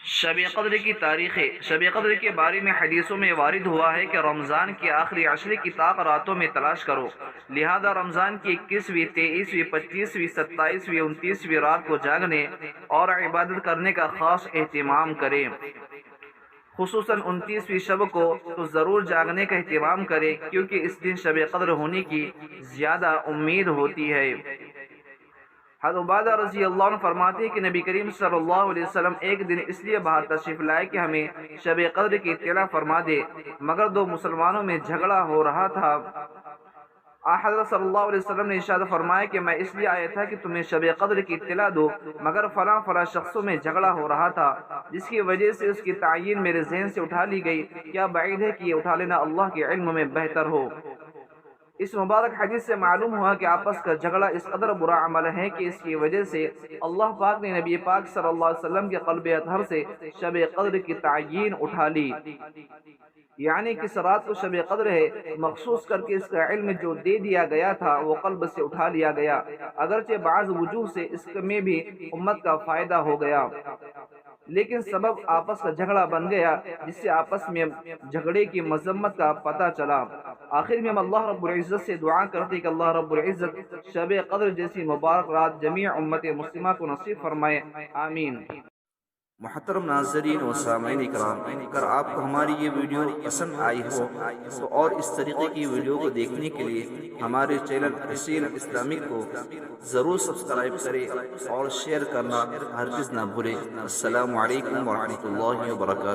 شب قدر کی تاریخ شب قدر کے بارے میں حدیثوں میں وارد ہوا ہے کہ رمضان کی آخری عشرے کی طاق راتوں میں تلاش کرو، لہذا رمضان کی 21ویں، 23ویں، 25ویں، 27ویں، 29ویں رات کو جاگنے اور عبادت کرنے کا خاص اہتمام کریں۔ خصوصاً 29ویں شب کو تو ضرور جاگنے کا اہتمام کریں، کیونکہ اس دن شب قدر ہونے کی زیادہ امید ہوتی ہے۔ حضرت عبادہ رضی اللہ عنہ فرماتے ہیں کہ نبی کریم صلی اللہ علیہ وسلم ایک دن اس لیے باہر تشریف لائے کہ ہمیں شب قدر کی اطلاع فرما دے، مگر دو مسلمانوں میں جھگڑا ہو رہا تھا۔ حضرت صلی اللہ علیہ وسلم نے ارشاد فرمایا کہ میں اس لیے آیا تھا کہ تمہیں شب قدر کی اطلاع دو، مگر فلاں فلاں شخصوں میں جھگڑا ہو رہا تھا، جس کی وجہ سے اس کی تعیین میرے ذہن سے اٹھا لی گئی۔ کیا بعید ہے کہ یہ اٹھا لینا اللہ کے علم میں بہتر ہو۔ اس مبارک حدیث سے معلوم ہوا کہ آپس کا جھگڑا اس قدر برا عمل ہے کہ اس کی وجہ سے اللہ پاک نے نبی پاک صلی اللہ علیہ وسلم کے قلب اطہر سے شب قدر کی تعیین اٹھا لی، یعنی کس رات کو شب قدر ہے مخصوص کر کے اس کا علم جو دے دیا گیا تھا وہ قلب سے اٹھا لیا گیا، اگرچہ بعض وجوہ سے اس میں بھی امت کا فائدہ ہو گیا، لیکن سبب آپس کا جھگڑا بن گیا، جس سے آپس میں جھگڑے کی مذمت کا پتہ چلا۔ آخر میں ہم اللہ رب العزت سے دعا کرتے کہ اللہ رب العزت شب قدر جیسی مبارک رات جمیع امت مسلمہ کو نصیب فرمائے، آمین۔ محترم ناظرین و سامعین اکرام، اگر آپ کو ہماری یہ ویڈیو پسند آئی ہو تو اور اس طریقے کی ویڈیو کو دیکھنے کے لیے ہمارے چینل حسین اسلامک کو ضرور سبسکرائب کریں اور شیئر کرنا ہرگز نہ بھولیں۔ السلام علیکم ورحمۃ اللہ وبرکاتہ۔